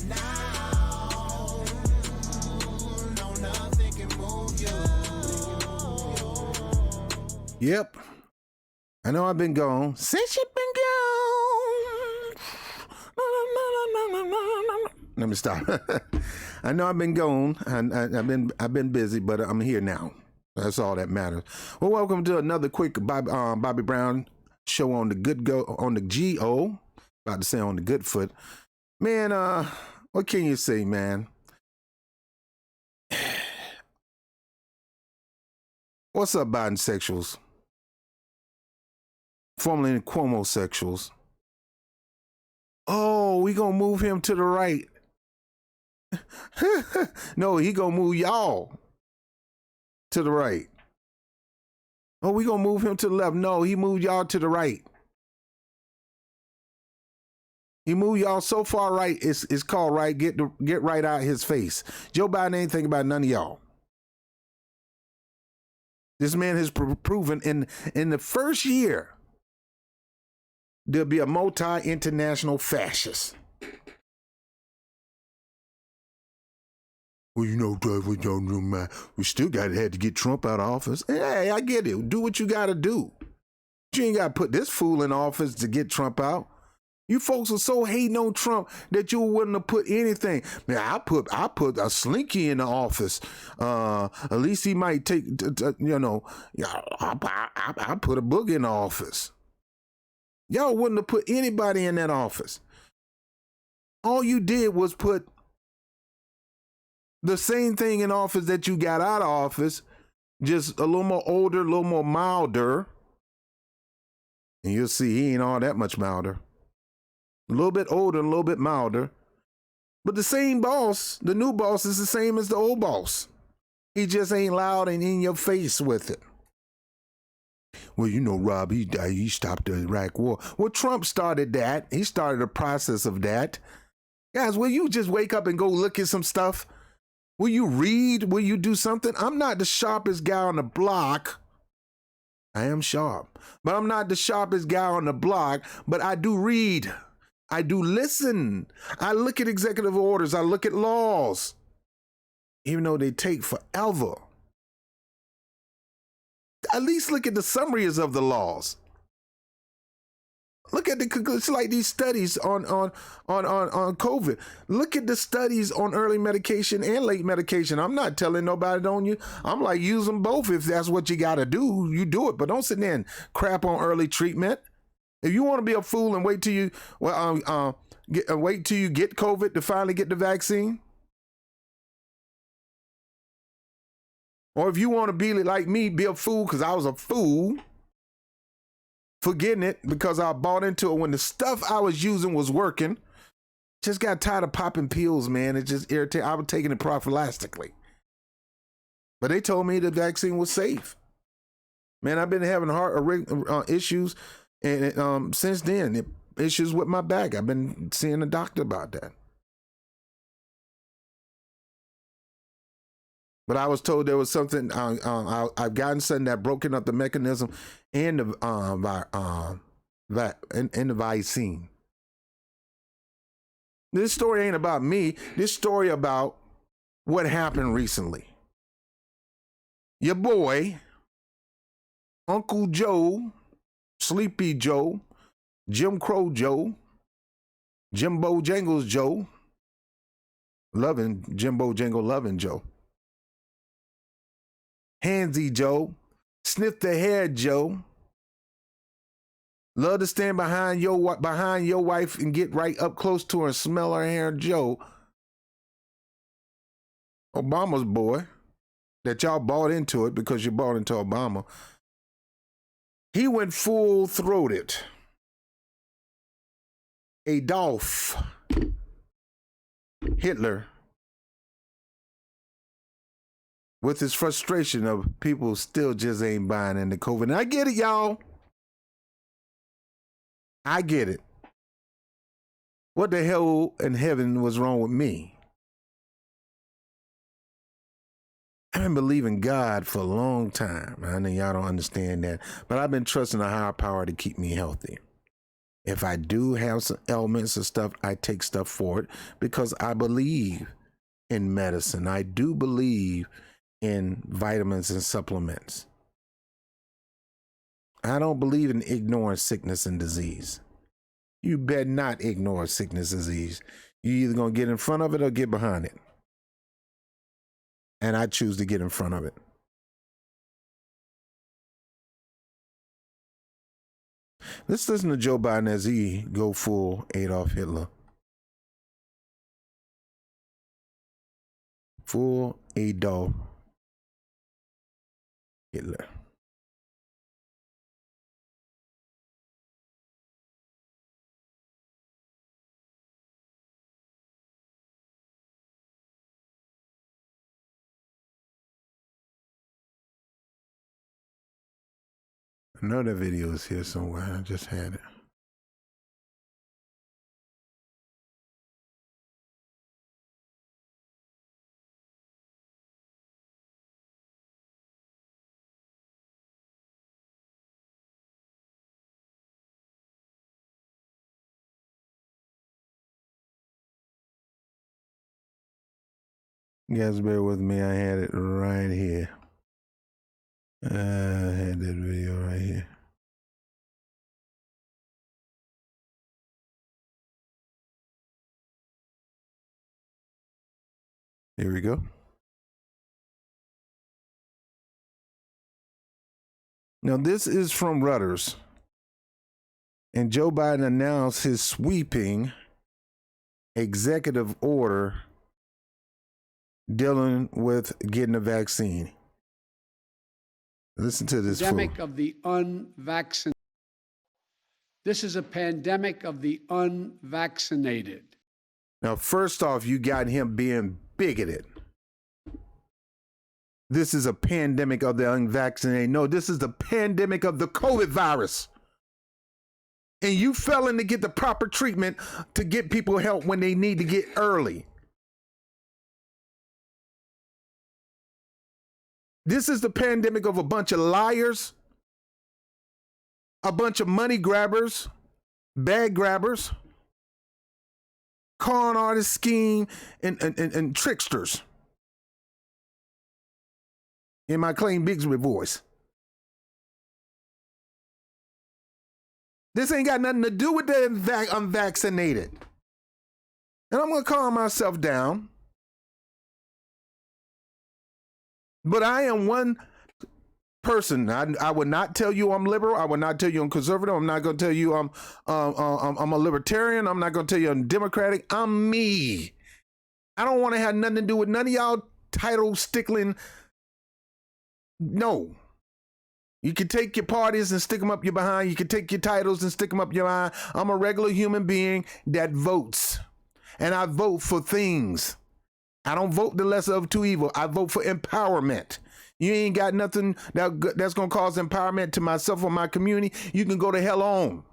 Now, no, nothing can move you. Yep. I know I've been gone. Since you've been gone. Let me stop. I know I've been gone. I've been busy, but I'm here now. That's all that matters. Well, welcome to another quick Bobby Brown show on the GO. About to say on the good foot. Man, what can you say, man? What's up, bisexuals? Formerly Cuomo-sexuals. Oh, we gonna move him to the right. No, he gonna move y'all to the right. Oh, we gonna move him to the left. No, he moved y'all to the right. He moved y'all so far right, it's called right. Get right out of his face. Joe Biden ain't thinking about none of y'all. This man has proven in the first year there'll be a multi-international fascist. Well, you know, we still had to get Trump out of office. Hey, I get it. Do what you got to do. You ain't got to put this fool in office to get Trump out. You folks are so hating on Trump that you wouldn't have put anything. Man, I put a Slinky in the office. At least he might take, I put a boogie in the office. Y'all wouldn't have put anybody in that office. All you did was put the same thing in office that you got out of office, just a little more older, a little more milder. And you'll see he ain't all that much milder. A little bit older, a little bit milder. But the same boss, the new boss, is the same as the old boss. He just ain't loud and in your face with it. Well, you know, Rob, he stopped the Iraq war. Well, Trump started that. He started a process of that. Guys, will you just wake up and go look at some stuff? Will you read? Will you do something? I'm not the sharpest guy on the block. I am sharp, but I'm not the sharpest guy on the block, but I do read. I do listen. I look at executive orders. I look at laws, even though they take forever. At least look at the summaries of the laws. Look at it's like these studies on COVID. Look at the studies on early medication and late medication. I'm not telling nobody don't you. I'm like, use them both if that's what you got to do. You do it, but don't sit there and crap on early treatment. If you want to be a fool and wait till you get COVID to finally get the vaccine, or if you want to be like me, be a fool because I was a fool, forgetting it because I bought into it when the stuff I was using was working. Just got tired of popping pills, man. It just irritated. I was taking it prophylactically, but they told me the vaccine was safe. Man, I've been having heart issues. And since then, issues with my back. I've been seeing a doctor about that. But I was told there was something, I've gotten something that broken up the mechanism and the vaccine. This story ain't about me. This story about what happened recently. Your boy, Uncle Joe, Sleepy Joe, Jim Crow Joe, Jimbo Jangles Joe, Jimbo Jangle loving Joe, Handsy Joe, Sniff the Hair Joe, love to stand behind your wife and get right up close to her and smell her hair Joe, Obama's boy, that y'all bought into it because you bought into Obama. He went full-throated. Adolf Hitler, with his frustration of people still just ain't buying into COVID. And I get it, y'all. I get it. What the hell in heaven was wrong with me? I've been believing God for a long time. I know y'all don't understand that, but I've been trusting a higher power to keep me healthy. If I do have some ailments and stuff, I take stuff for it because I believe in medicine. I do believe in vitamins and supplements. I don't believe in ignoring sickness and disease. You better not ignore sickness and disease. You're either going to get in front of it or get behind it. And I choose to get in front of it. Let's listen to Joe Biden as he go full Adolf Hitler. Full Adolf Hitler. I know that video is here somewhere. I just had it. You guys bear with me. I had it right here. I had that video right here. Here we go. Now, this is from Reuters. And Joe Biden announced his sweeping executive order dealing with getting a vaccine. Listen to this. Pandemic of the unvaccinated. This is a pandemic of the unvaccinated. Now, first off, you got him being bigoted. This is a pandemic of the unvaccinated. No, this is the pandemic of the COVID virus. And you failing to get the proper treatment to get people help when they need to get early. This is the pandemic of a bunch of liars, a bunch of money grabbers, bag grabbers, con artists, scheme, and tricksters. In my Claim Bigsby voice. This ain't got nothing to do with the unvaccinated. And I'm going to calm myself down. But I am one person. I would not tell you I'm liberal. I would not tell you I'm conservative. I'm not going to tell you I'm a libertarian. I'm not going to tell you I'm democratic. I'm me. I don't want to have nothing to do with none of y'all title stickling. No. You can take your parties and stick them up your behind. You can take your titles and stick them up your behind. I'm a regular human being that votes. And I vote for things. I don't vote the lesser of two evil. I vote for empowerment. You ain't got nothing that's going to cause empowerment to myself or my community. You can go to hell on.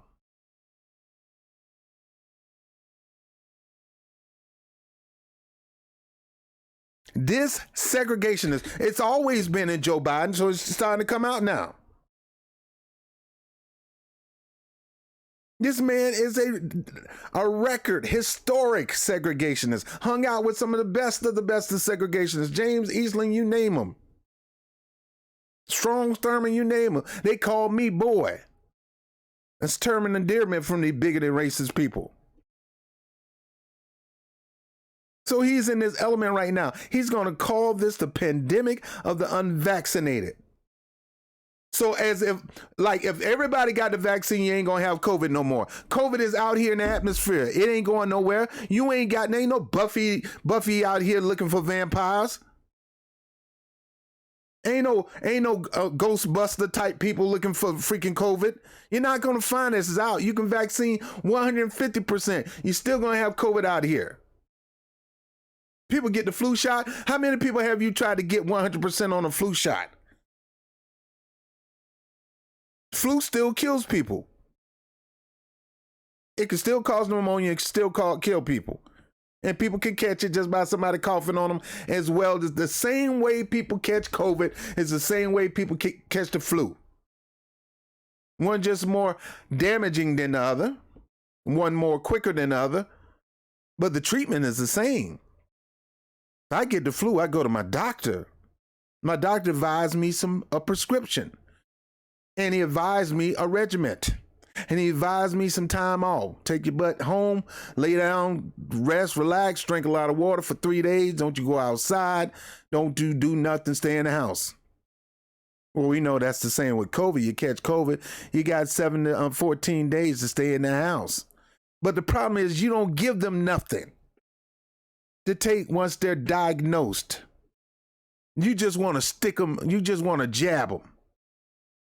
This segregationist, it's always been in Joe Biden, so it's starting to come out now. This man is a record, historic segregationist. Hung out with some of the best of segregationists. James Eastland, you name them. Strong Thurman, you name them. They call me boy. That's term and endearment from the bigoted racist people. So he's in this element right now. He's going to call this the pandemic of the unvaccinated. So as if everybody got the vaccine, you ain't going to have COVID no more. COVID is out here in the atmosphere. It ain't going nowhere. You ain't no Buffy out here looking for vampires. Ain't no Ghostbuster type people looking for freaking COVID. You're not going to find this. It's out. You can vaccine 150%. You're still going to have COVID out here. People get the flu shot. How many people have you tried to get 100% on a flu shot? Flu still kills people. It can still cause pneumonia. It can still kill people. And people can catch it just by somebody coughing on them as well. The same way people catch COVID is the same way people catch the flu. One just more damaging than the other. one more quicker than the other, but the treatment is the same. If I get the flu, I go to my doctor. My doctor advised me a prescription, and he advised me a regiment, and he advised me some time off. Take your butt home, lay down, rest, relax, drink a lot of water for 3 days. Don't you go outside. Don't do nothing. Stay in the house. Well, we know that's the same with COVID. You catch COVID, you got 7 to 14 days to stay in the house. But the problem is you don't give them nothing to take once they're diagnosed. You just want to stick them, you just want to jab them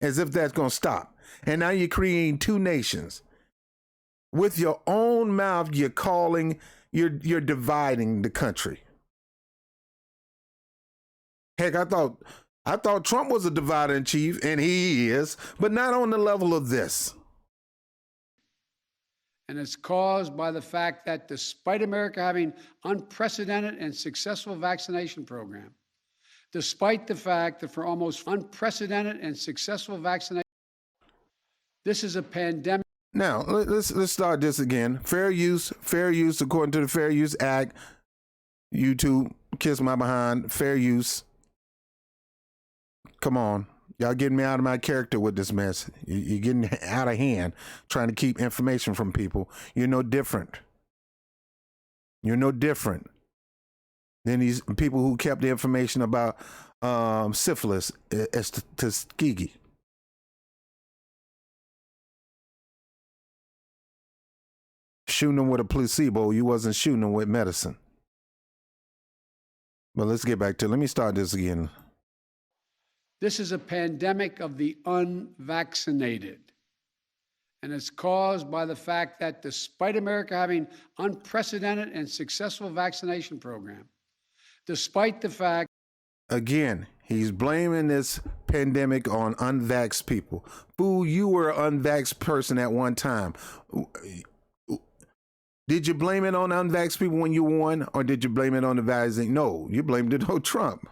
as if that's going to stop. And now you're creating two nations. With your own mouth, you're dividing the country. Heck, I thought Trump was a divider in chief, and he is, but not on the level of this. And it's caused by the fact that despite America having unprecedented and successful vaccination program, despite the fact that for almost unprecedented and successful vaccination, this is a pandemic. Now, let's start this again. Fair use, according to the Fair Use Act. YouTube, kiss my behind, fair use. Come on. Y'all getting me out of my character with this mess. You're getting out of hand trying to keep information from people. You're no different. You're no different than these people who kept the information about syphilis as Tuskegee. Shooting them with a placebo. You wasn't shooting them with medicine. But let's get back to it. Let me start this again. This is a pandemic of the unvaccinated. And it's caused by the fact that despite America having unprecedented and successful vaccination program, despite the fact. Again, he's blaming this pandemic on unvaxxed people. Fool, you were an unvaxxed person at one time. Did you blame it on unvaxxed people when you won, or did you blame it on the vaccine? No, you blamed it on Trump.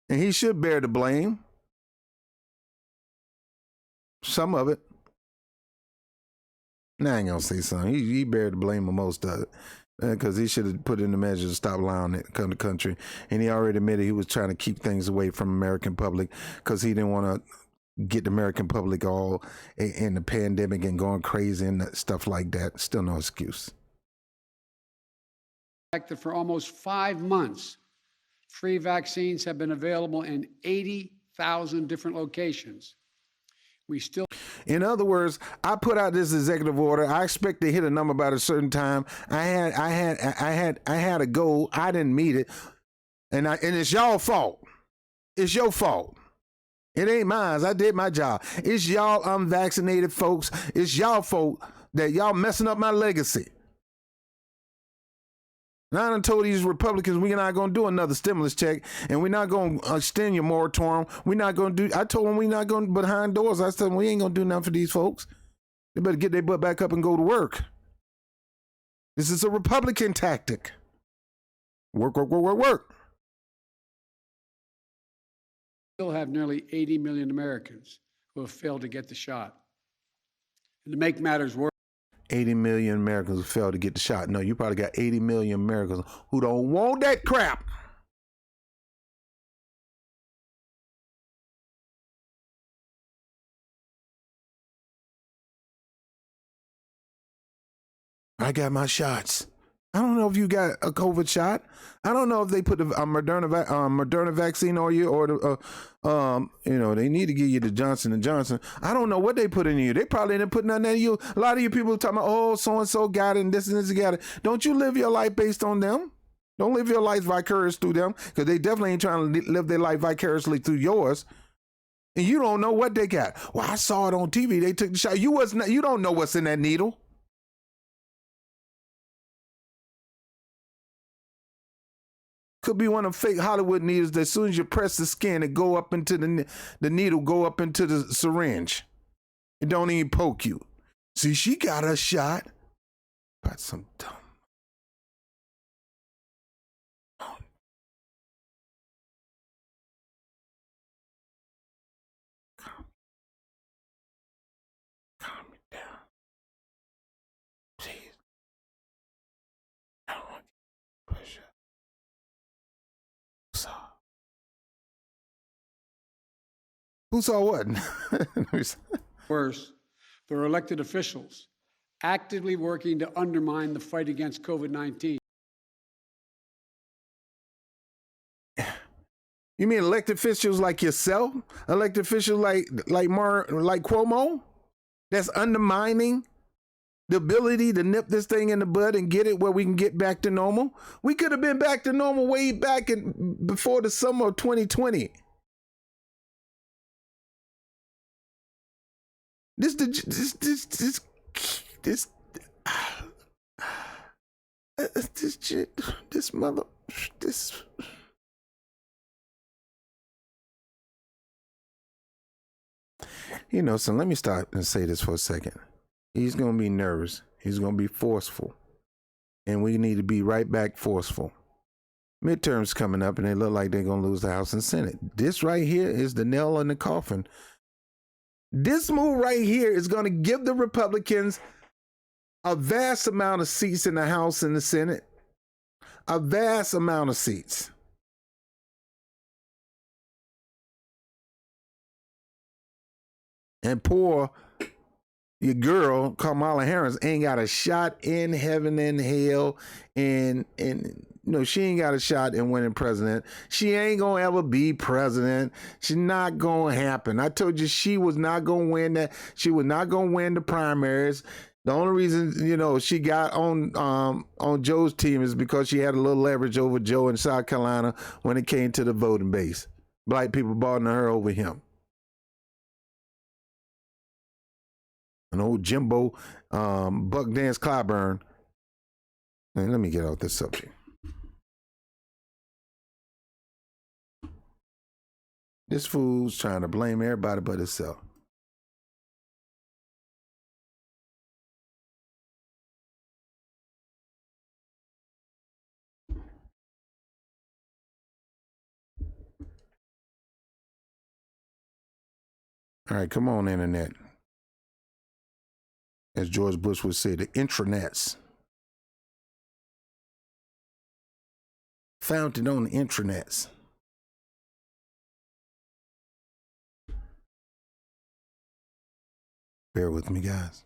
And he should bear the blame. Some of it. Now I ain't gonna say something. He bear the blame of most of it. Because he should have put in the measures to stop allowing it to come to the country. And he already admitted he was trying to keep things away from American public because he didn't want to get the American public all in the pandemic and going crazy and stuff like that. Still no excuse. That for almost 5 months, free vaccines have been available in 80,000 different locations. We still. In other words, I put out this executive order. I expect to hit a number by a certain time. I had a goal. I didn't meet it, and it's y'all fault. It's your fault. It ain't mine. I did my job. It's y'all unvaccinated folks. It's y'all fault that y'all messing up my legacy. Now I done told these Republicans we're not going to do another stimulus check, and we're not going to extend your moratorium. We're not going to do. I told them we're not going behind doors. I said we ain't going to do nothing for these folks. They better get their butt back up and go to work. This is a Republican tactic. Work. Still have nearly 80 million Americans who have failed to get the shot. And to make matters worse, 80 million Americans who failed to get the shot. No, you probably got 80 million Americans who don't want that crap. I got my shots. I don't know if you got a COVID shot. I don't know if they put a Moderna vaccine on you or they need to give you the Johnson & Johnson. I don't know what they put in you. They probably didn't put nothing in you. A lot of you people talking about, oh, so-and-so got it and this got it. Don't you live your life based on them? Don't live your life vicarious through them, because they definitely ain't trying to live their life vicariously through yours. And you don't know what they got. Well, I saw it on TV. They took the shot. You don't know what's in that needle. Could be one of them fake Hollywood needles that as soon as you press the skin, it go up into the needle, go up into the syringe. It don't even poke you. See, she got a shot. But some dumb. Calm me down. Who saw what? Worse, there are elected officials actively working to undermine the fight against COVID-19. You mean elected officials like yourself? Elected officials like Cuomo? That's undermining the ability to nip this thing in the bud and get it where we can get back to normal? We could have been back to normal way back before the summer of 2020. You know, so let me stop and say this for a second. He's going to be nervous. He's going to be forceful. And we need to be right back forceful. Midterms coming up, and they look like they're going to lose the House and Senate. This right here is the nail in the coffin. This move right here is going to give the Republicans a vast amount of seats in the House and the Senate. A vast amount of seats. And poor your girl, Kamala Harris, ain't got a shot in heaven and hell. And no, she ain't got a shot in winning president. She ain't gonna ever be president. She's not gonna happen. I told you she was not gonna win that. She was not gonna win the primaries. The only reason, you know, she got on Joe's team is because she had a little leverage over Joe in South Carolina when it came to the voting base. Black people bought into her over him. An old Jimbo Buck Dance Clyburn. And let me get off this subject. This fool's trying to blame everybody but himself. All right, come on, internet. As George Bush would say, the intranets. Founded on the intranets. Bear with me, guys.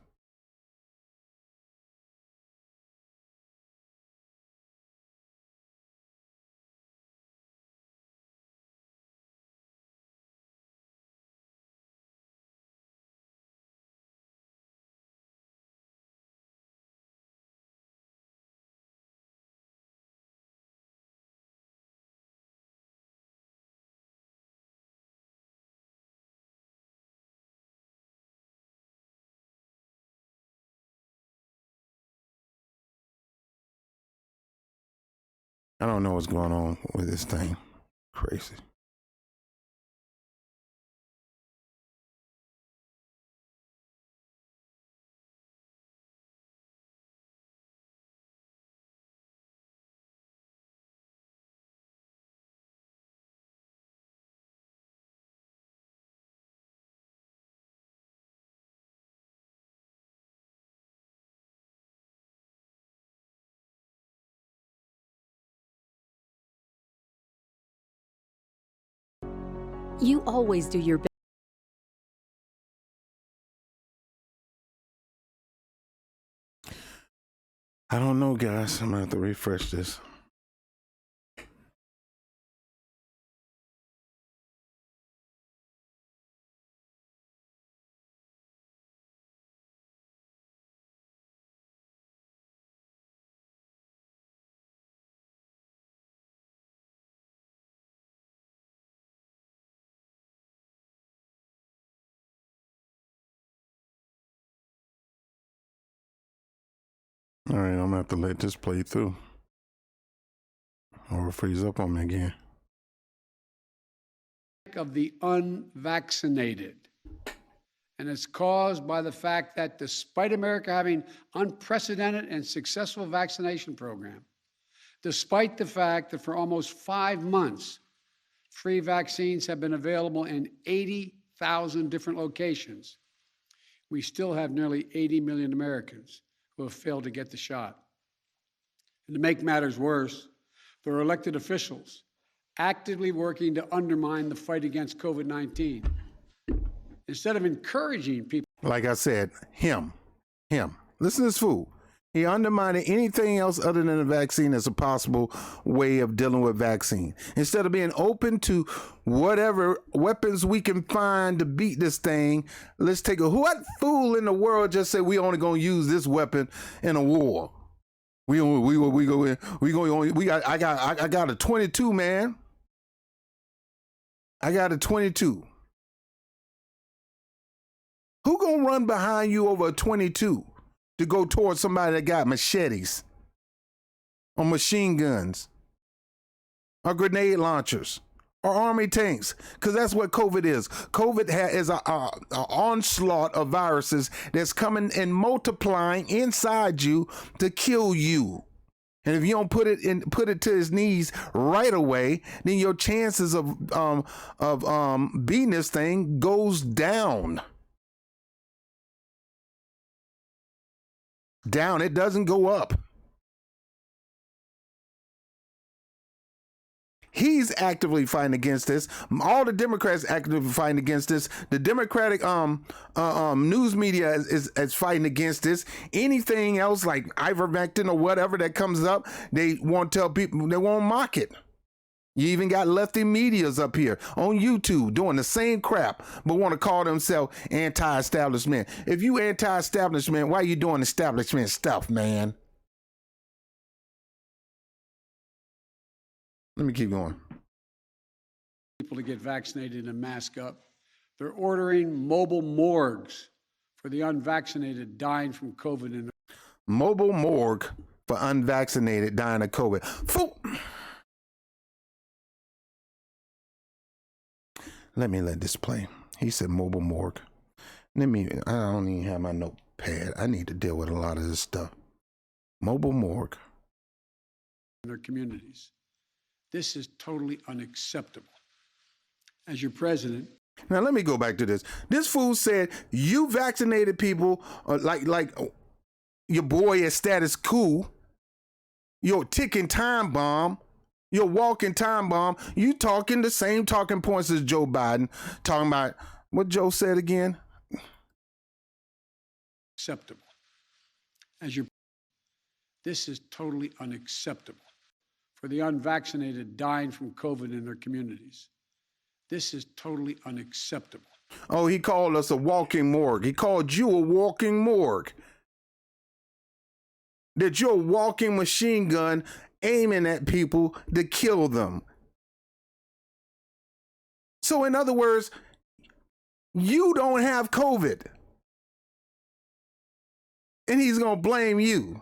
I don't know what's going on with this thing. Crazy. You always do your best. I don't know, guys. I'm gonna have to refresh this. All right, I'm gonna have to let this play through, or it'll freeze up on me again. Of the unvaccinated. And it's caused by the fact that despite America having unprecedented and successful vaccination program, despite the fact that for almost 5 months, free vaccines have been available in 80,000 different locations, we still have nearly 80 million Americans who have failed to get the shot. And to make matters worse, there are elected officials actively working to undermine the fight against COVID-19. instead of encouraging people. Like I said, him. Listen to this fool. He undermined anything else other than a vaccine as a possible way of dealing with vaccine. Instead of being open to whatever weapons we can find to beat this thing, let's take what fool in the world just said we only gonna use this weapon in a war? I got a 22, man. I got a 22. Who gonna run behind you over a 22 to go towards somebody that got machetes or machine guns or grenade launchers or army tanks? Because that's what COVID is. COVID is an onslaught of viruses that's coming and multiplying inside you to kill you. And if you don't put it to his knees right away, then your chances of beating this thing goes down. Down. It doesn't go up. He's actively fighting against this. All the Democrats actively fighting against this. The Democratic news media is fighting against this. Anything else like ivermectin or whatever that comes up, they won't tell people. They won't mock it. You even got lefty medias up here on YouTube doing the same crap, but want to call themselves anti-establishment. If you anti-establishment, why are you doing establishment stuff, man? Let me keep going. People to get vaccinated and mask up. They're ordering mobile morgues for the unvaccinated dying from COVID. Mobile morgue for unvaccinated dying of COVID. Let this play. He said mobile morgue. I don't even have my notepad. I need to deal with a lot of this stuff. Mobile morgue. In their communities. This is totally unacceptable. As your president. Now, let me go back to this. This fool said, you vaccinated people like your boy is status quo. You're a ticking time bomb. You're a walking time bomb. You talking the same talking points as Joe Biden. Talking about what Joe said again. Acceptable. This is totally unacceptable. For the unvaccinated dying from COVID in their communities. This is totally unacceptable. Oh, he called us a walking morgue. He called you a walking morgue. That you're a walking machine gun aiming at people to kill them. So in other words, you don't have COVID. And he's going to blame you.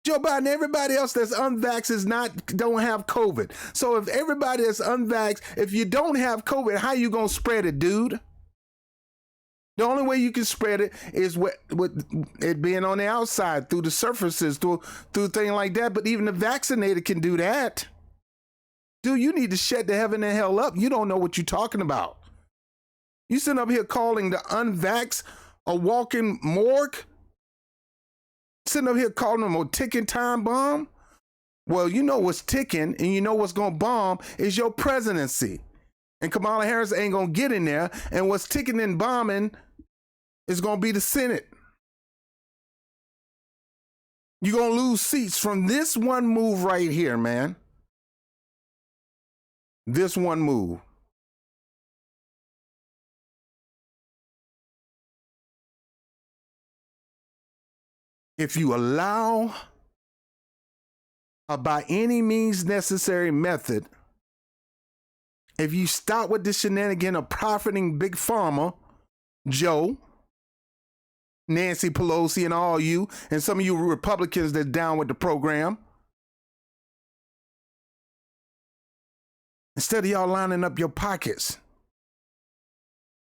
Joe Biden, everybody else that's unvaxxed don't have COVID. So if everybody that's unvaxxed, if you don't have COVID, how you gonna spread it, dude? The only way you can spread it is with it being on the outside, through the surfaces, through things like that. But even the vaccinated can do that. Dude, you need to shut the heaven and hell up. You don't know what you're talking about. You sitting up here calling the unvaxxed a walking morgue? Sitting up here calling them a ticking time bomb? Well, you know what's ticking and you know what's going to bomb is your presidency. And Kamala Harris ain't going to get in there. And what's ticking and bombing is going to be the Senate. You're going to lose seats from this one move right here, man. This one move. If you allow a by any means necessary method, if you stop with this shenanigan of profiting Big Pharma, Joe, Nancy Pelosi, and all you, and some of you Republicans that's down with the program, instead of y'all lining up your pockets,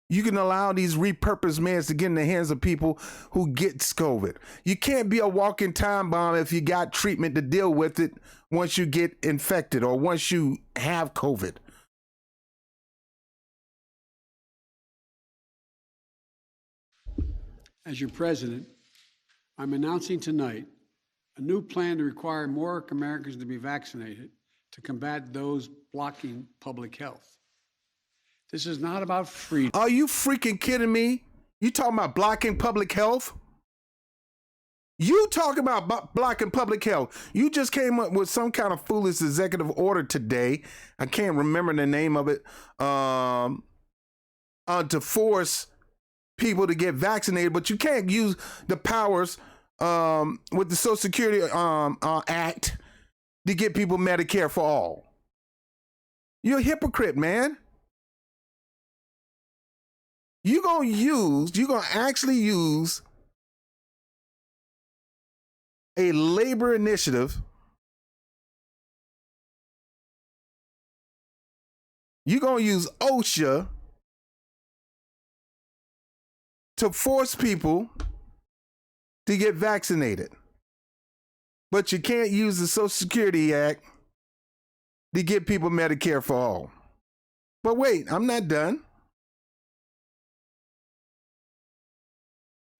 you can allow these repurposed meds to get in the hands of people who get COVID. You can't be a walking time bomb if you got treatment to deal with it once you get infected or once you have COVID. As your president, I'm announcing tonight a new plan to require more Americans to be vaccinated to combat those blocking public health. This is not about freedom. Are you freaking kidding me? You talking about blocking public health? You talking about blocking public health. You just came up with some kind of foolish executive order today. I can't remember the name of it. To force people to get vaccinated, but you can't use the powers with the Social Security Act to get people Medicare for all. You're a hypocrite, man. You're gonna actually use a labor initiative. You're gonna use OSHA to force people to get vaccinated. But you can't use the Social Security Act to get people Medicare for all. But wait, I'm not done.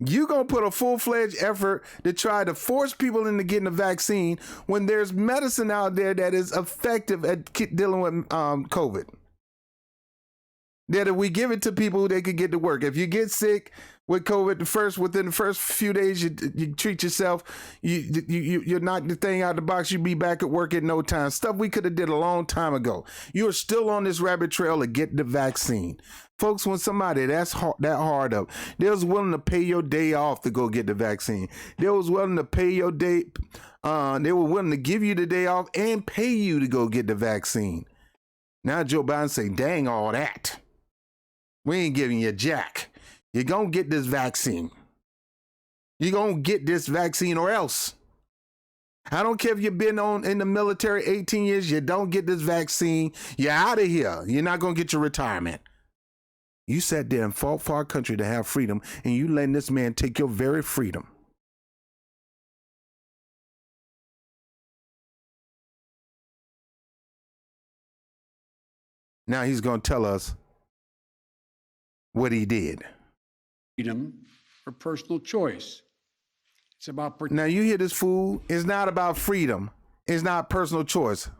You're going to put a full-fledged effort to try to force people into getting a vaccine when there's medicine out there that is effective at dealing with COVID. That if we give it to people, they could get to work. If you get sick with COVID, within the first few days, you treat yourself. You're knock the thing out the box. You'll be back at work in no time. Stuff we could have did a long time ago. You are still on this rabbit trail to get the vaccine. Folks, when somebody that hard up, they was willing to pay your day off to go get the vaccine. They was willing to pay your day. They were willing to give you the day off and pay you to go get the vaccine. Now Joe Biden say, dang all that. We ain't giving you jack. You're going to get this vaccine. You're going to get this vaccine or else. I don't care if you've been in the military 18 years. You don't get this vaccine. You're out of here. You're not going to get your retirement. You sat there and fought for our country to have freedom, and you letting this man take your very freedom. Now he's going to tell us what he did. Freedom or personal choice. It's about now you hear this fool. It's not about freedom. It's not personal choice.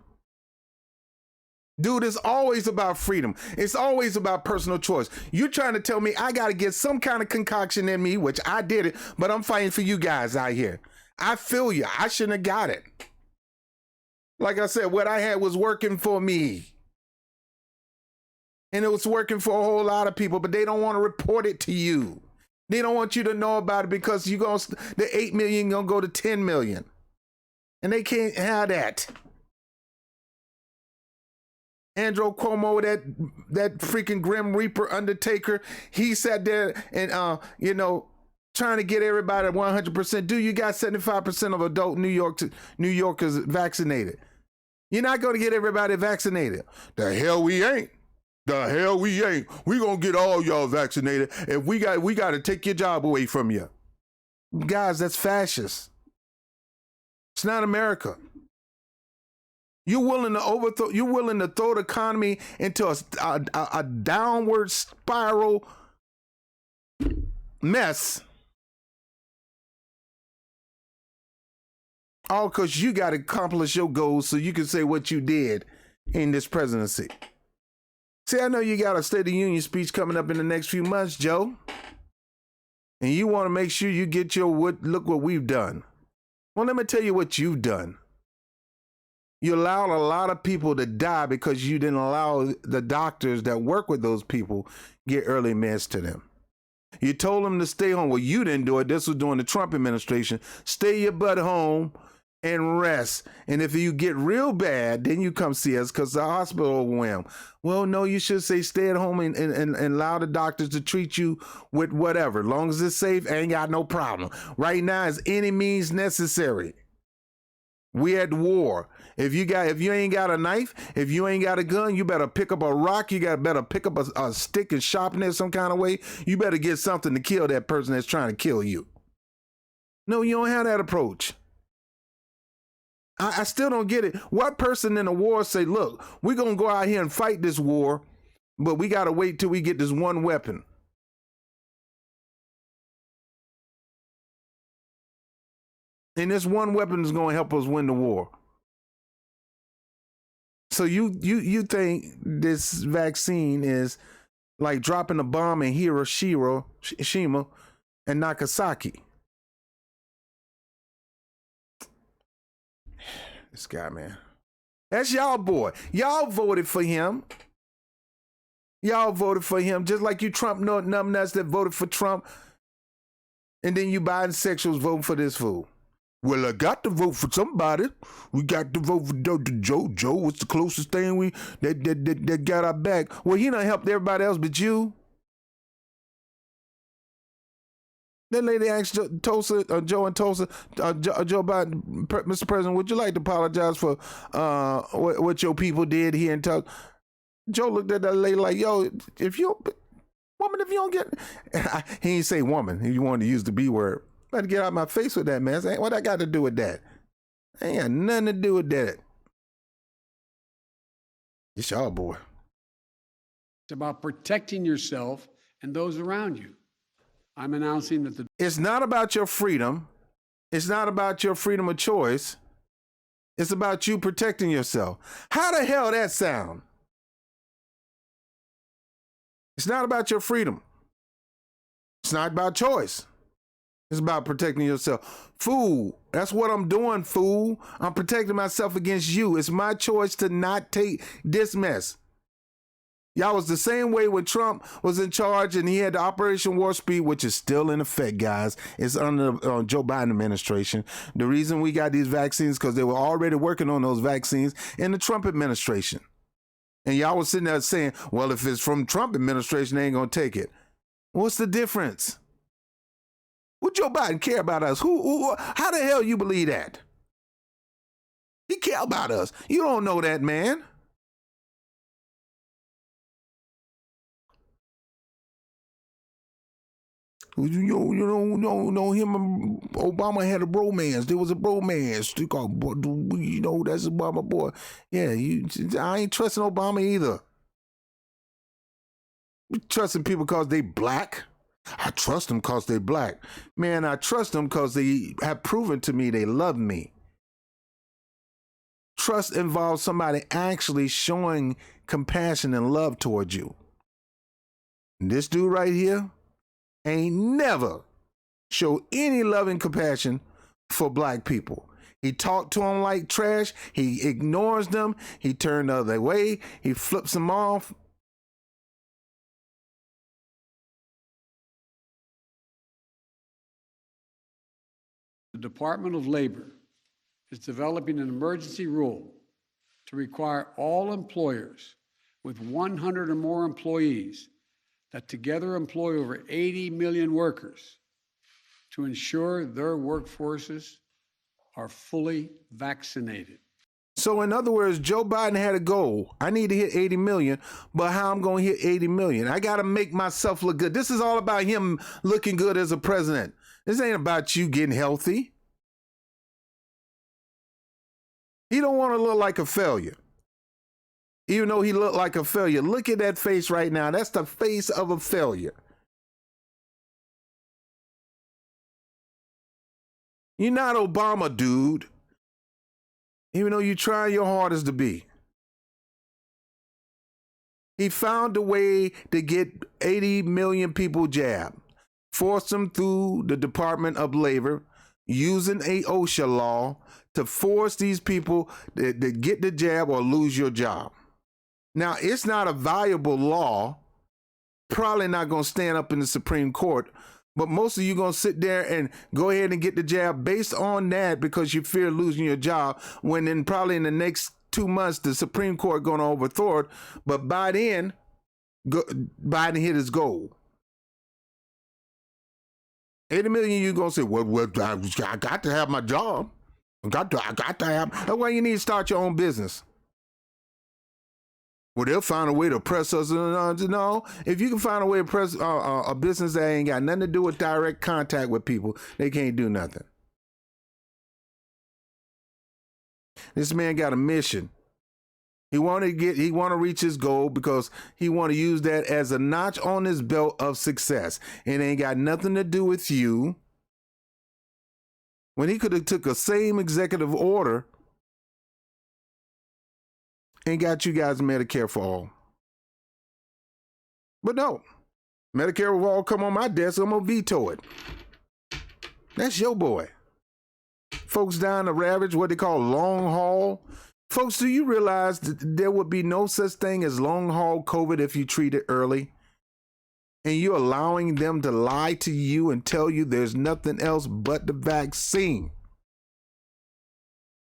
Dude, it's always about freedom. It's always about personal choice. You're trying to tell me I got to get some kind of concoction in me, which I did it, but I'm fighting for you guys out here. I feel you. I shouldn't have got it. Like I said, what I had was working for me. And it was working for a whole lot of people, but they don't want to report it to you. They don't want you to know about it because the 8 million gonna go to 10 million. And they can't have that. Andrew Cuomo, that freaking Grim Reaper Undertaker, he sat there and trying to get everybody 100%. Dude, you got 75% of adult New Yorkers vaccinated. You're not going to get everybody vaccinated. The hell we ain't. The hell we ain't. We gonna get all y'all vaccinated. If we got to take your job away from you. Guys, that's fascist. It's not America. You're willing to throw the economy into a downward spiral mess. All because you got to accomplish your goals so you can say what you did in this presidency. See, I know you got a State of the Union speech coming up in the next few months, Joe. And you want to make sure you get look what we've done. Well, let me tell you what you've done. You allowed a lot of people to die because you didn't allow the doctors that work with those people get early meds to them. You told them to stay home. Well, you didn't do it. This was during the Trump administration. Stay your butt home and rest. And if you get real bad, then you come see us because the hospital overwhelmed. Well, no, you should say stay at home and allow the doctors to treat you with whatever. As long as it's safe, ain't got no problem. Right now, it's any means necessary. We at war. If you ain't got a knife, if you ain't got a gun, you better pick up a rock. You better pick up a stick and sharpen it some kind of way. You better get something to kill that person that's trying to kill you. No, you don't have that approach. I still don't get it. What person in a war say, look, we're going to go out here and fight this war, but we got to wait till we get this one weapon. And this one weapon is going to help us win the war. So you think this vaccine is like dropping a bomb in Hiroshima and Nagasaki? This guy, man. That's y'all boy. Y'all voted for him. Y'all voted for him just like you Trump numbnuts that voted for Trump. And then you bisexuals voting for this fool. Well, I got to vote for somebody. We got to vote for Dr. Joe. Joe was the closest thing that got our back. Well, he done helped everybody else but you. That lady asked Joe and Tulsa, Joe Biden, Mr. President, would you like to apologize for what your people did here in Tulsa? Joe looked at that lady like, yo, if you don't get, he ain't say woman. He wanted to use the B word. Better get out of my face with that, man. What I got to do with that? Ain't got nothing to do with that. It's y'all boy. It's about protecting yourself and those around you. I'm announcing that it's not about your freedom. It's not about your freedom of choice. It's about you protecting yourself. How the hell that sound? It's not about your freedom. It's not about choice. It's about protecting yourself. Fool, that's what I'm doing, fool. I'm protecting myself against you. It's my choice to not take this mess. Y'all was the same way when Trump was in charge and he had the Operation Warp Speed, which is still in effect, guys. It's under Joe Biden administration. The reason we got these vaccines because they were already working on those vaccines in the Trump administration. And y'all was sitting there saying, well, if it's from Trump administration, they ain't going to take it. What's the difference? Would Joe Biden care about us? How the hell you believe that? He care about us. You don't know that, man. You know, him and Obama had a bromance. There was a bromance. You know, that's Obama boy. Yeah, I ain't trusting Obama either. Trusting people because they black. I trust them because they black. Man, I trust them because they have proven to me they love me. Trust involves somebody actually showing compassion and love towards you. And this dude right here ain't never show any love and compassion for black people. He talked to them like trash. He ignores them. He turned the other way. He flips them off. the Department of Labor is developing an emergency rule to require all employers with 100 or more employees that together employ over 80 million workers to ensure their workforces are fully vaccinated. So in other words, Joe Biden had a goal. I need to hit 80 million, but how I'm going to hit 80 million? I got to make myself look good. This is all about him looking good as a president. This ain't about you getting healthy. He don't want to look like a failure. Even though he looked like a failure. Look at that face right now. That's the face of a failure. You're not Obama, dude. Even though you try your hardest to be. He found a way to get 80 million people jabbed. Forced them through the Department of Labor, using a OSHA law to force these people to get the jab or lose your job. Now, it's not a viable law, probably not going to stand up in the Supreme Court, but most of you going to sit there and go ahead and get the jab based on that because you fear losing your job, when then probably in the next 2 months, the Supreme Court going to overthrow it. But by then, Biden hit his goal. 80 million, you're going to say, well, I got to have my job. I got to have. That's why you need to start your own business. Well, they'll find a way to press us. No, if you can find a way to press a business that ain't got nothing to do with direct contact with people, they can't do nothing. This man got a mission. He want to reach his goal because he want to use that as a notch on his belt of success. It ain't got nothing to do with you. When he could have took a same executive order and got you guys Medicare for all. But no, Medicare will all come on my desk. I'm going to veto it. That's your boy. Folks dying of ravage, what they call long haul. Folks, do you realize that there would be no such thing as long haul COVID if you treat it early? And you're allowing them to lie to you and tell you there's nothing else but the vaccine.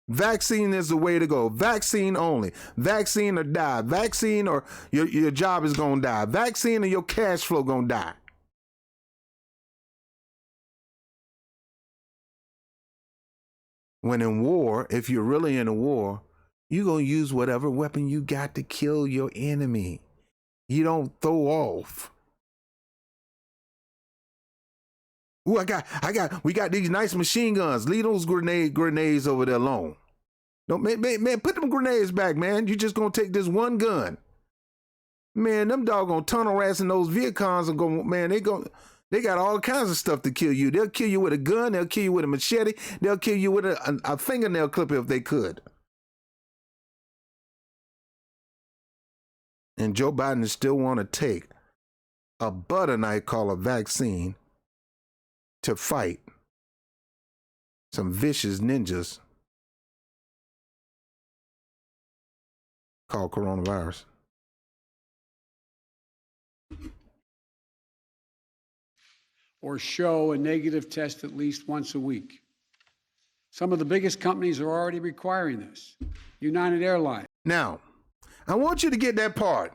Vaccine is the way to go. Vaccine only. Vaccine or die. Vaccine or your job is going to die. Vaccine or your cash flow going to die. When in war, if you're really in a war, you're going to use whatever weapon you got to kill your enemy. You don't throw off. Ooh, we got these nice machine guns. Leave those grenades over there alone. Don't, man, put them grenades back, man. You just gonna take this one gun. Man, them doggone tunnel rats and those Vietcongs are going, man, they got all kinds of stuff to kill you. They'll kill you with a gun. They'll kill you with a machete. They'll kill you with a fingernail clipper if they could. And Joe Biden still want to take a butter knife called a vaccine to fight some vicious ninjas called coronavirus. Or show a negative test at least once a week. Some of the biggest companies are already requiring this. United Airlines. Now, I want you to get that part,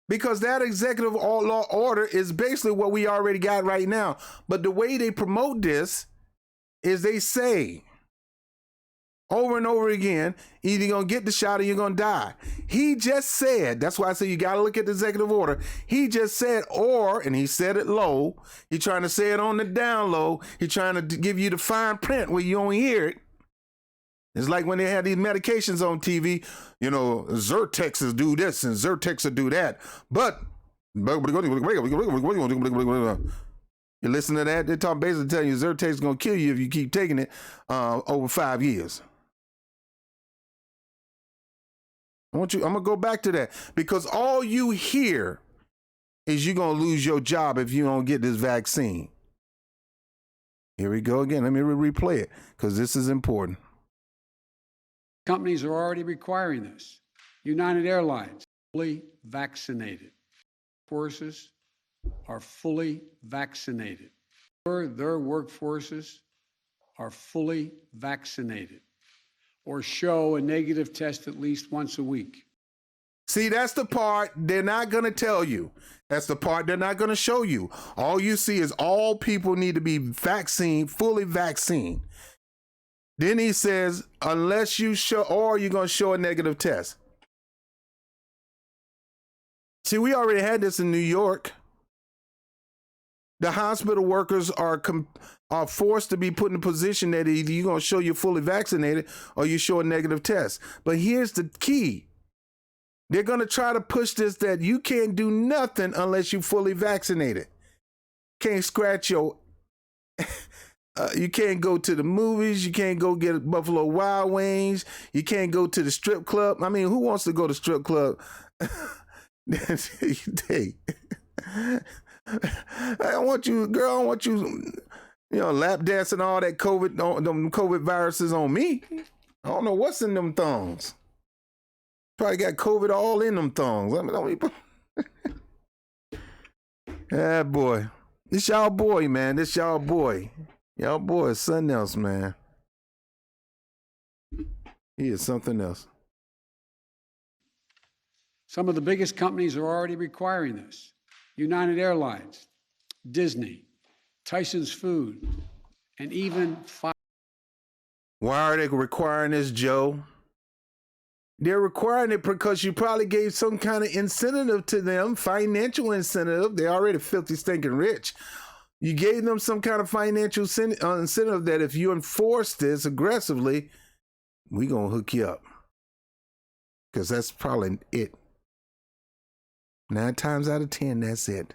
because that executive law order is basically what we already got right now. But the way they promote this is they say over and over again, either you're going to get the shot or you're going to die. He just said, that's why I say you got to look at the executive order. He just said, and he said it low. He's trying to say it on the down low. He's trying to give you the fine print where you don't hear it. It's like when they had these medications on TV, you know, Zyrtex will do this and Zyrtex will do that. But you listen to that, they're basically telling you Zyrtex is going to kill you if you keep taking it over 5 years. I'm going to go back to that, because all you hear is you're going to lose your job if you don't get this vaccine. Here we go again. Let me replay it, because this is important. Companies are already requiring this. United Airlines, fully vaccinated. Forces are fully vaccinated. Their workforces are fully vaccinated, or show a negative test at least once a week. See, that's the part they're not going to tell you. That's the part they're not going to show you. All you see is all people need to be fully vaccinated. Then he says, unless you show, or you're going to show a negative test. See, we already had this in New York. The hospital workers are forced to be put in a position that either you're going to show you're fully vaccinated or you show a negative test. But here's the key. They're going to try to push this that you can't do nothing unless you're fully vaccinated. Can't scratch your... you can't go to the movies. You can't go get Buffalo Wild Wings. You can't go to the strip club. I mean, who wants to go to strip club? Hey, I want you, girl. I want you, lap dancing all that them COVID viruses on me. I don't know what's in them thongs. Probably got COVID all in them thongs. Yeah, boy. This y'all boy, man. This y'all boy. Y'all boy is something else, man. He is something else. Some of the biggest companies are already requiring this. United Airlines, Disney, Tyson's Food, and even Why are they requiring this, Joe? They're requiring it because you probably gave some kind of incentive to them, financial incentive. They're already filthy, stinking rich. You gave them some kind of financial incentive that if you enforce this aggressively, we're going to hook you up. Because that's probably it. 9 times out of 10, that's it.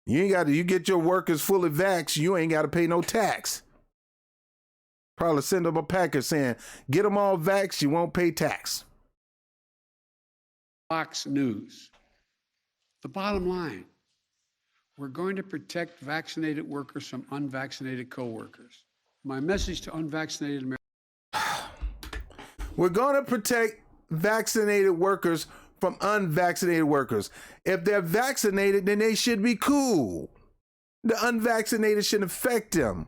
You get your workers fully vaxxed, you ain't got to pay no tax. Probably send them a package saying, get them all vaxxed, you won't pay tax. Fox News. The bottom line, we're going to protect vaccinated workers from unvaccinated coworkers. My message to unvaccinated Americans. We're going to protect vaccinated workers from unvaccinated workers. If they're vaccinated, then they should be cool. The unvaccinated shouldn't affect them.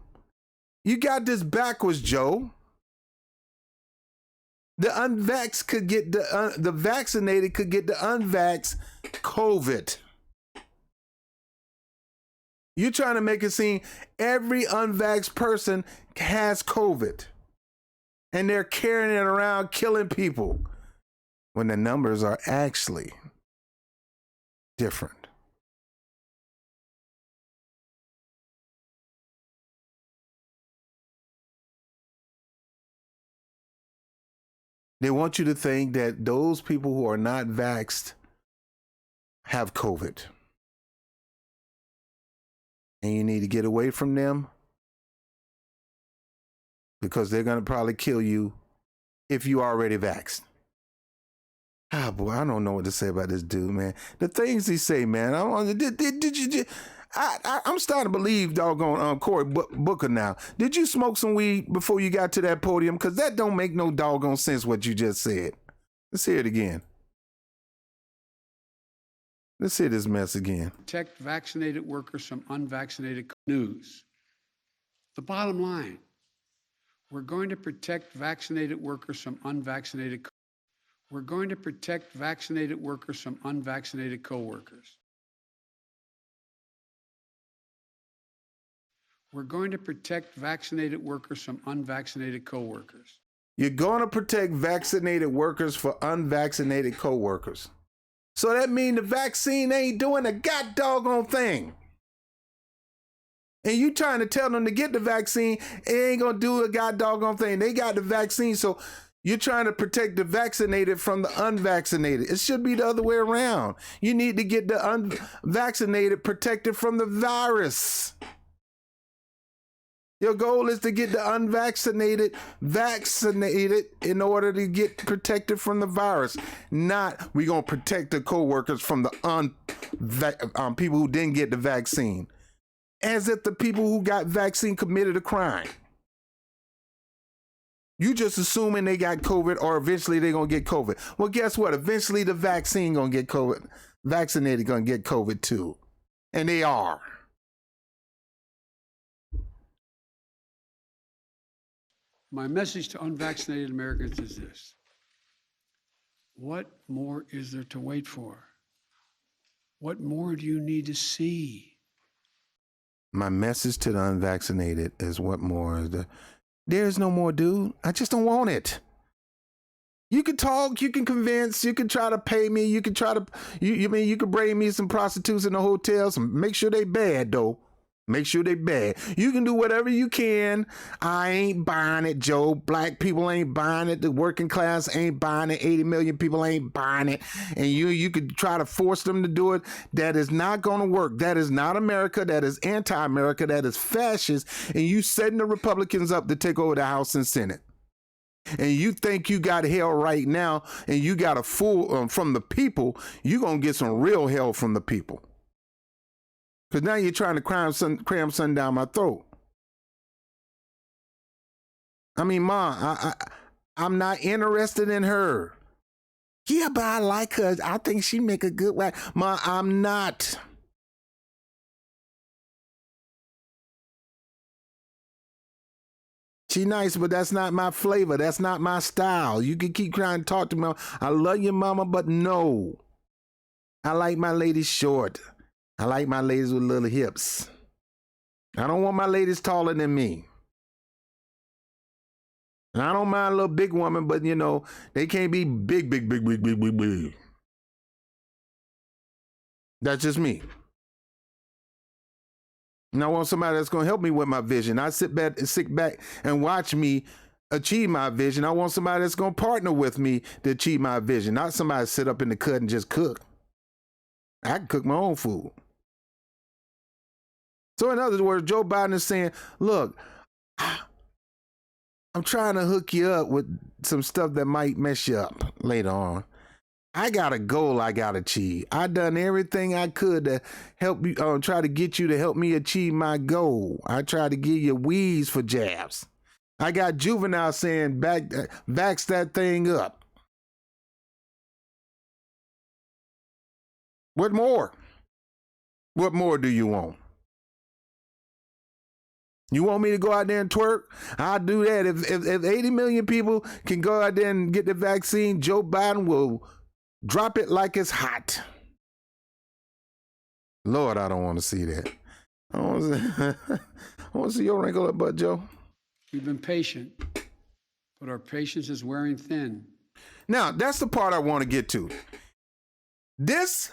You got this backwards, Joe. The unvaxxed could get the vaccinated could get the unvaxxed COVID. You're trying to make it seem every unvaxxed person has COVID. And they're carrying it around killing people when the numbers are actually different. They want you to think that those people who are not vaxxed have COVID. And you need to get away from them because they're going to probably kill you if you already vaxxed. Ah, boy, I don't know what to say about this dude, man. The things he say, man. I'm starting to believe doggone Cory Booker now. Did you smoke some weed before you got to that podium? Because that don't make no doggone sense what you just said. Let's hear it again. Let's hear this mess again. Protect vaccinated workers from unvaccinated news. The bottom line, we're going to protect vaccinated workers from unvaccinated. We're going to protect vaccinated workers from unvaccinated coworkers. We're going to protect vaccinated workers from unvaccinated coworkers. You're going to protect vaccinated workers for unvaccinated coworkers. So that means the vaccine ain't doing a god doggone thing. And you trying to tell them to get the vaccine, it ain't gonna do a god doggone thing. They got the vaccine, so you're trying to protect the vaccinated from the unvaccinated. It should be the other way around. You need to get the unvaccinated protected from the virus. Your goal is to get the unvaccinated vaccinated in order to get protected from the virus. Not we're going to protect the coworkers from the people who didn't get the vaccine. As if the people who got vaccine committed a crime. You just assuming they got COVID or eventually they're going to get COVID. Well, guess what? Eventually the vaccine going to get COVID. Vaccinated going to get COVID too. And they are. My message to unvaccinated Americans is this. What more is there to wait for? What more do you need to see? My message to the unvaccinated is what more is there's no more, dude. I just don't want it. You can talk, you can convince, you can try to pay me, you can try to, you can bring me some prostitutes in the hotels and make sure they bad though. Make sure they bad. You can do whatever you can. I ain't buying it, Joe. Black people ain't buying it. The working class ain't buying it. 80 million people ain't buying it. And you could try to force them to do it. That is not going to work. That is not America. That is anti-America. That is fascist. And you setting the Republicans up to take over the House and Senate. And you think you got hell right now and you got a fool from the people, you're going to get some real hell from the people. Because now you're trying to cram something down my throat. I mean, Ma, I'm not interested in her. Yeah, but I like her. I think she make a good wife. Ma, I'm not. She nice, but that's not my flavor. That's not my style. You can keep trying to talk to me. I love you, Mama, but no. I like my ladies short. I like my ladies with little hips. I don't want my ladies taller than me. And I don't mind a little big woman, but you know, they can't be big. That's just me. And I want somebody that's going to help me with my vision. I sit back and watch me achieve my vision. I want somebody that's going to partner with me to achieve my vision. Not somebody sit up in the cut and just cook. I can cook my own food. So in other words, Joe Biden is saying, look, I'm trying to hook you up with some stuff that might mess you up later on. I got a goal I got to achieve. I done everything I could to help you, try to get you to help me achieve my goal. I tried to give you wheeze for jabs. I got Juvenile saying, vax that thing up. What more? What more do you want? You want me to go out there and twerk? I'll do that. If 80 million people can go out there and get the vaccine, Joe Biden will drop it like it's hot. Lord, I don't want to see that. I want to see your wrinkle up butt, Joe. We've been patient, but our patience is wearing thin. Now, that's the part I want to get to. This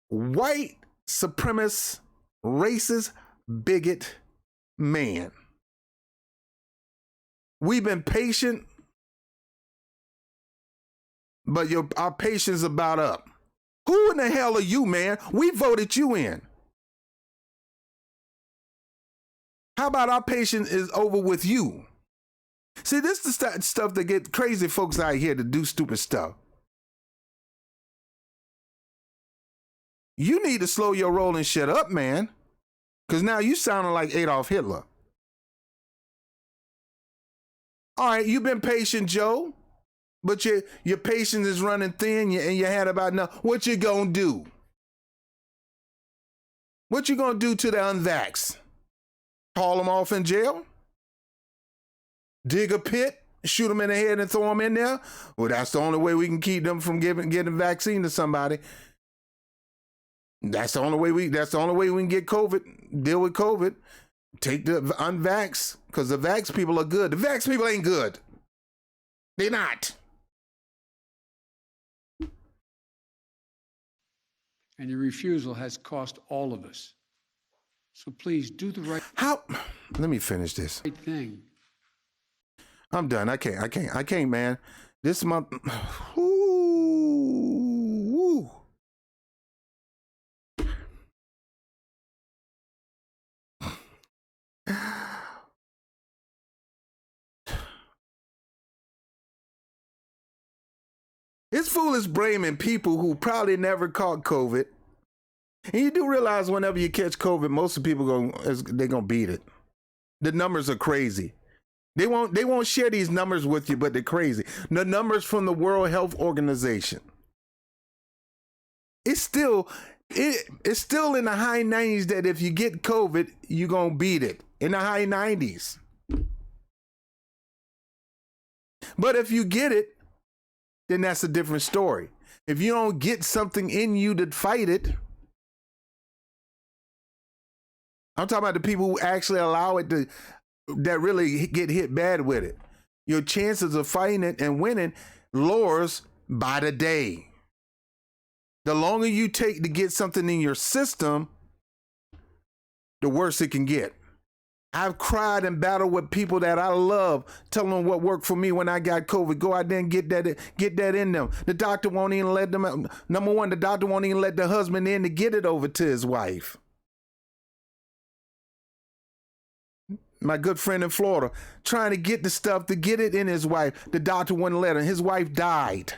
white supremacist, racist, bigot man. We've been patient, but our patience is about up. Who in the hell are you, man? We voted you in. How about our patience is over with you? See, this is the stuff that get crazy folks out here to do stupid stuff. You need to slow your roll and shut up, man. Because now you sounding like Adolf Hitler. All right, you've been patient, Joe. But your patience is running thin and you had about enough. What you gonna do? What you gonna do to the unvaxxed? Haul them off in jail? Dig a pit? Shoot them in the head and throw them in there? Well, that's the only way we can keep them from getting a vaccine to somebody. That's the only way we can get COVID, deal with COVID. Take the unvaxxed, because the vax people are good. The vax people ain't good. They're not. And your refusal has cost all of us. So please do the right Let me finish this. thing. I'm done. I can't, man. This month. Ooh. This fool is blaming people who probably never caught COVID. And you do realize whenever you catch COVID, most of the people they're gonna beat it. The numbers are crazy. They won't share these numbers with you, but they're crazy. The numbers from the World Health Organization. It's still in the high 90s that if you get COVID, you're gonna beat it. In the high 90s. But if you get it, then that's a different story. If you don't get something in you to fight it, I'm talking about the people who actually allow it to, that really get hit bad with it. Your chances of fighting it and winning lowers by the day. The longer you take to get something in your system, the worse it can get. I've cried and battled with people that I love, telling them what worked for me when I got COVID. Go out there and get that in them. The doctor won't even let them out. Number one, the doctor won't even let the husband in to get it over to his wife. My good friend in Florida, trying to get the stuff to get it in his wife. The doctor wouldn't let him. His wife died.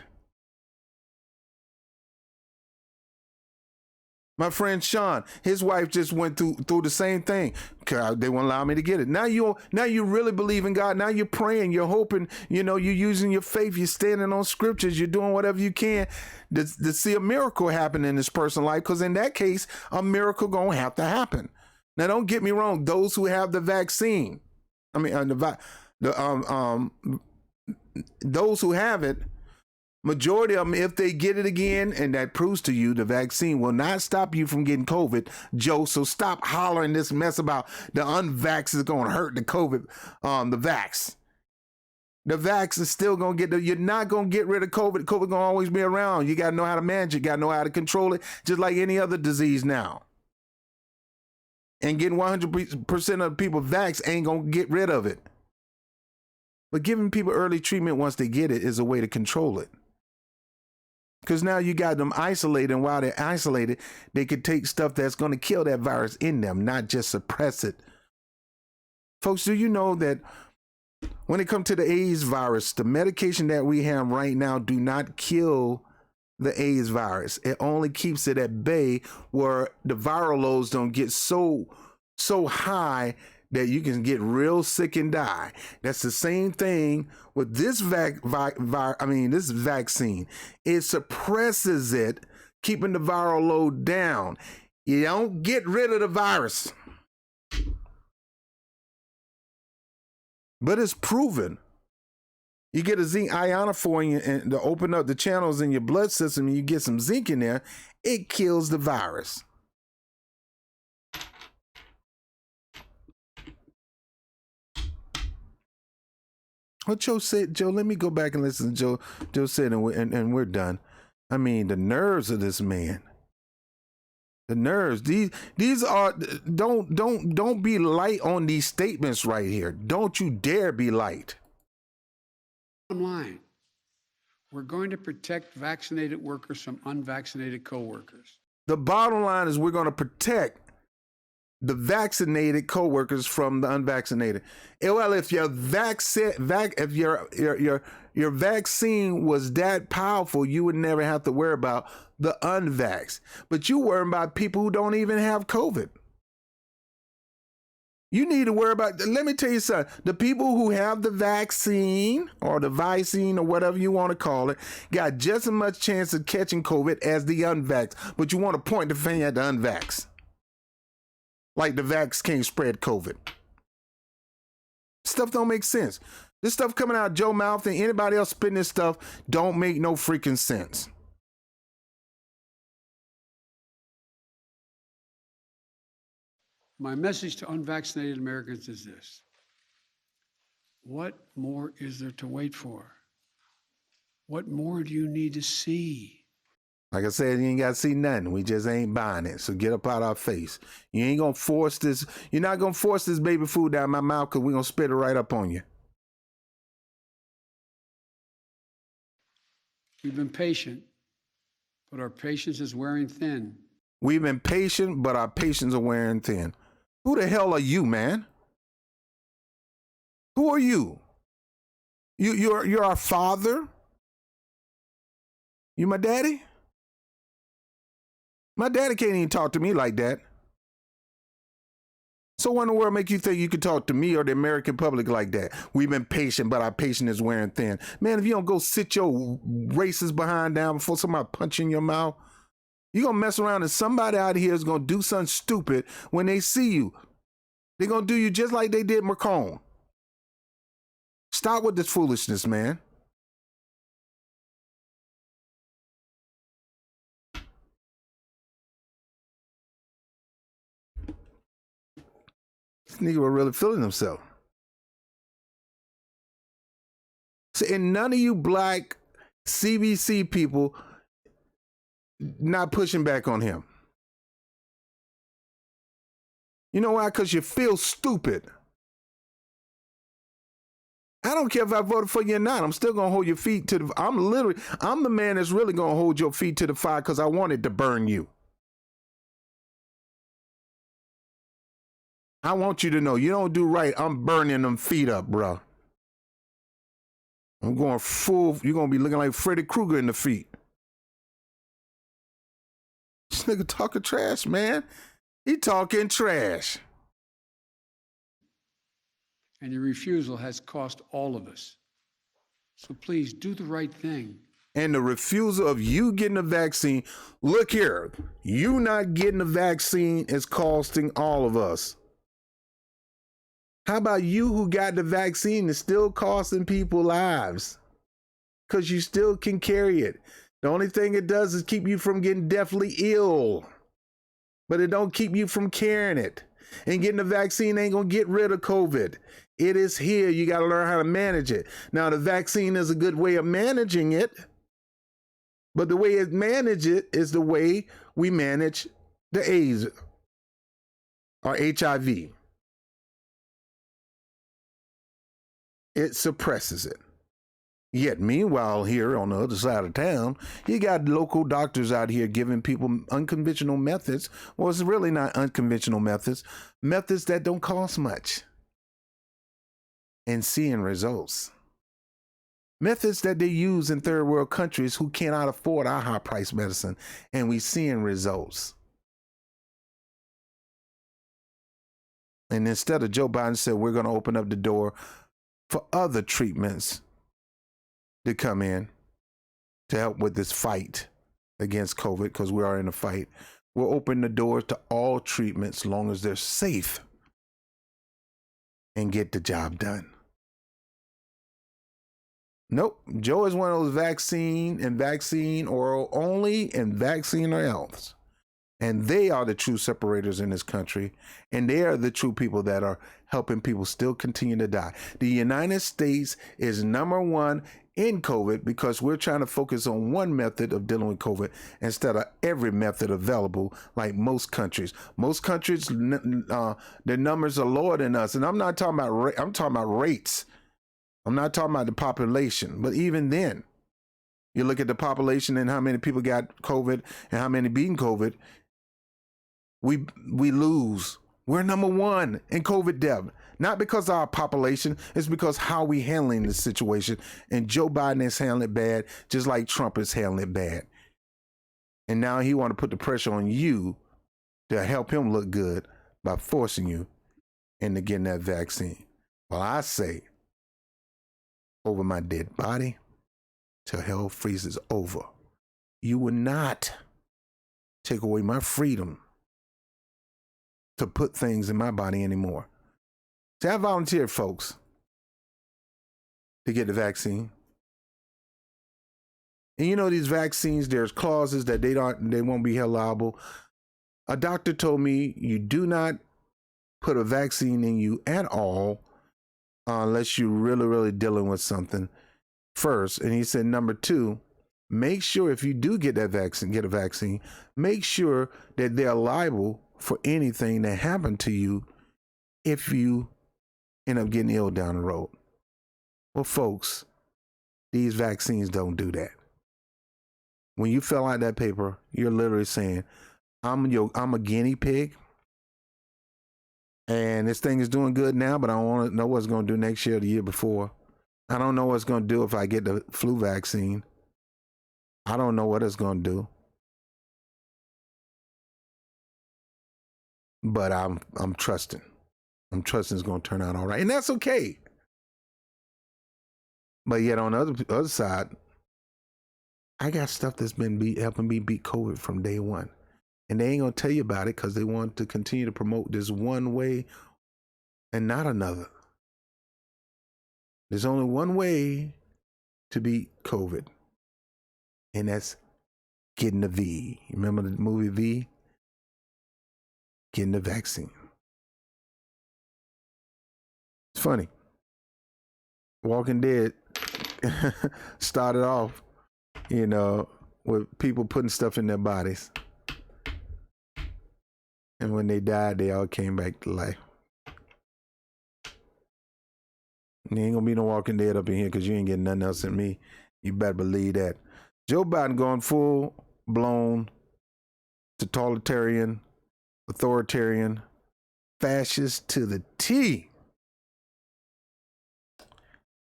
My friend Sean, his wife just went through the same thing. They won't allow me to get it. Now you really believe in God. Now you're praying, you're hoping, you're using your faith, you're standing on scriptures, you're doing whatever you can to see a miracle happen in this person's life. Because in that case, a miracle gonna have to happen. Now, don't get me wrong. Those who have the vaccine, those who have it, majority of them, if they get it again, and that proves to you the vaccine will not stop you from getting COVID, Joe. So stop hollering this mess about the unvax is going to hurt the COVID, the vax. The vax is still going to you're not going to get rid of COVID. COVID going to always be around. You got to know how to manage it. You got to know how to control it, just like any other disease now. And getting 100% of people vaxxed ain't going to get rid of it. But giving people early treatment once they get it is a way to control it. Because now you got them isolated, and while they're isolated, they could take stuff that's going to kill that virus in them, not just suppress it. Folks, do you know that When it comes to the AIDS virus, the medication that we have right now do not kill the AIDS virus. It only keeps it at bay where the viral loads don't get so high that you can get real sick and die. That's the same thing with this this vaccine. It suppresses it, keeping the viral load down. You don't get rid of the virus. But it's proven. You get a zinc ionophore and to open up the channels in your blood system, and you get some zinc in there, it kills the virus. What Joe said, Joe, let me go back and listen to Joe. Joe said, and we're done. I mean, the nerves of this man. The nerves. These are, don't be light on these statements right here. Don't you dare be light. Bottom line, we're going to protect vaccinated workers from unvaccinated coworkers. The bottom line is we're going to protect the vaccinated coworkers from the unvaccinated. Well, if your your vaccine was that powerful, you would never have to worry about the unvaxxed. But you worry about people who don't even have COVID. You need to worry about, let me tell you something, the people who have the vaccine or the Vicine or whatever you want to call it, got just as much chance of catching COVID as the unvaxxed. But you want to point the finger at the unvaxxed. Like the vax can't spread COVID. Stuff don't make sense. This stuff coming out of Joe's mouth and anybody else spitting this stuff don't make no freaking sense. My message to unvaccinated Americans is this: what more is there to wait for? What more do you need to see? Like I said, you ain't got to see nothing. We just ain't buying it. So get up out our face. You ain't going to force this. You're not going to force this baby food down my mouth because we're going to spit it right up on you. We've been patient, but our patience is wearing thin. We've been patient, but our patience are wearing thin. Who the hell are you, man? Who are you? You're our father? You my daddy? My daddy can't even talk to me like that. So what in the world make you think you can talk to me or the American public like that? We've been patient, but our patience is wearing thin. Man, if you don't go sit your racist behind down before somebody punch you in your mouth, you're going to mess around and somebody out here is going to do something stupid when they see you. They're going to do you just like they did Macron. Stop with this foolishness, man. This nigga was really feeling himself. So, and none of you black CBC people not pushing back on him. You know why? Because you feel stupid. I don't care if I voted for you or not. I'm still going to hold your feet to the... I'm the man that's really going to hold your feet to the fire because I wanted to burn you. I want you to know, you don't do right, I'm burning them feet up, bro. I'm going full, you're going to be looking like Freddy Krueger in the feet. This nigga talking trash, man. He talking trash. And your refusal has cost all of us. So please do the right thing. And the refusal of you getting the vaccine, look here, you not getting the vaccine is costing all of us. How about you who got the vaccine is still costing people lives? Because you still can carry it. The only thing it does is keep you from getting deathly ill. But it don't keep you from carrying it. And getting the vaccine ain't going to get rid of COVID. It is here. You got to learn how to manage it. Now, the vaccine is a good way of managing it. But the way it manages it is the way we manage the AIDS or HIV. It suppresses it. Yet, meanwhile, here on the other side of town, you got local doctors out here giving people unconventional methods. Well, it's really not unconventional methods. Methods that don't cost much. and seeing results. Methods that they use in third world countries who cannot afford our high price medicine, and we seeing results. And instead of Joe Biden said, we're going to open up the door for other treatments to come in to help with this fight against COVID, because we are in a fight. We'll open the door to all treatments long as they're safe and get the job done. Nope. Joe is one of those vaccine or only and vaccine or else. And they are the true separators in this country. And they are the true people that are helping people still continue to die. The United States is number one in COVID because we're trying to focus on one method of dealing with COVID instead of every method available like most countries. Most countries, their numbers are lower than us. And I'm not talking about, I'm talking about rates. I'm not talking about the population. But even then, you look at the population and how many people got COVID and how many beating COVID, we lose. We're number one in COVID death. Not because of our population, it's because how we handling the situation. And Joe Biden is handling it bad, just like Trump is handling it bad. And now he want to put the pressure on you to help him look good by forcing you into getting that vaccine. Well, I say, over my dead body till hell freezes over. You will not take away my freedom to put things in my body anymore. See, I volunteered, folks, to get the vaccine. And you know, these vaccines, there's clauses that they won't be held liable. A doctor told me you do not put a vaccine in you at all unless you're really, really dealing with something first. And he said, number two, make sure if you do get a vaccine, make sure that they're liable for anything that happened to you if you end up getting ill down the road. Well, folks, these vaccines don't do that. When you fill out that paper, you're literally saying, I'm a guinea pig, and this thing is doing good now, but I don't want to know what it's going to do next year or the year before. I don't know what it's going to do if I get the flu vaccine. I don't know what it's going to do. But I'm trusting. I'm trusting it's going to turn out all right. And that's okay. But yet on the other side, I got stuff that's been helping me beat COVID from day one. And they ain't going to tell you about it because they want to continue to promote this one way and not another. There's only one way to beat COVID. And that's getting the V. Remember the movie V? Getting the vaccine. It's funny. Walking Dead started off, with people putting stuff in their bodies. And when they died, they all came back to life. And there ain't gonna be no Walking Dead up in here because you ain't getting nothing else in me. You better believe that. Joe Biden going full blown totalitarian, authoritarian, fascist to the T.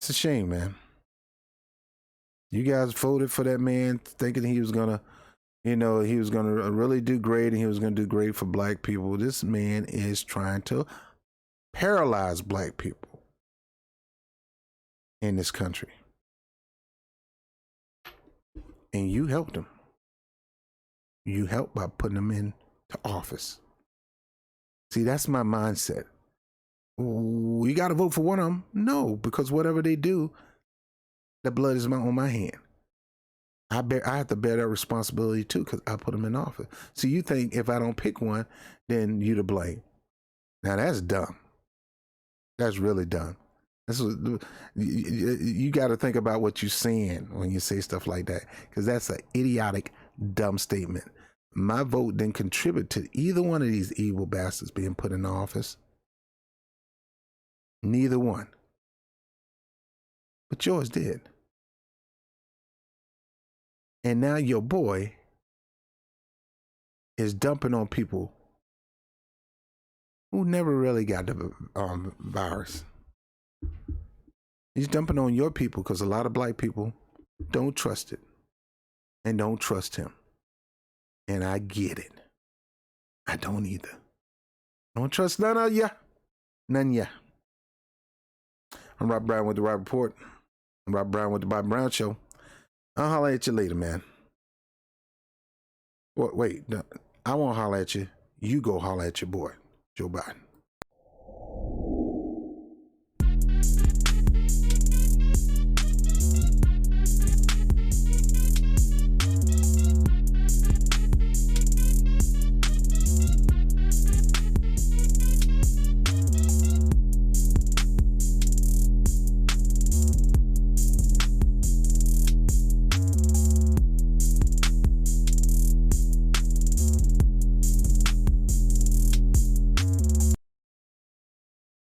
It's a shame, man. You guys voted for that man thinking he was gonna, he was gonna really do great and he was gonna do great for black people. This man is trying to paralyze black people in this country. And you helped him. You helped by putting him into office. See, that's my mindset. You got to vote for one of them? No, because whatever they do, the blood is on my hand. I have to bear that responsibility too because I put them in office. So you think if I don't pick one, then you to blame. Now that's dumb. That's really dumb. You got to think about what you're saying when you say stuff like that, because that's an idiotic, dumb statement. My vote didn't contribute to either one of these evil bastards being put in office. Neither one. But yours did. And now your boy is dumping on people who never really got the virus. He's dumping on your people because a lot of black people don't trust it and don't trust him. And I get it. I don't either. Don't trust none of ya. None ya. I'm Rob Brown with the Rob Report. I'm Rob Brown with the Bob Brown Show. I'll holler at you later, man. Wait, no, I won't holler at you. You go holler at your boy, Joe Biden.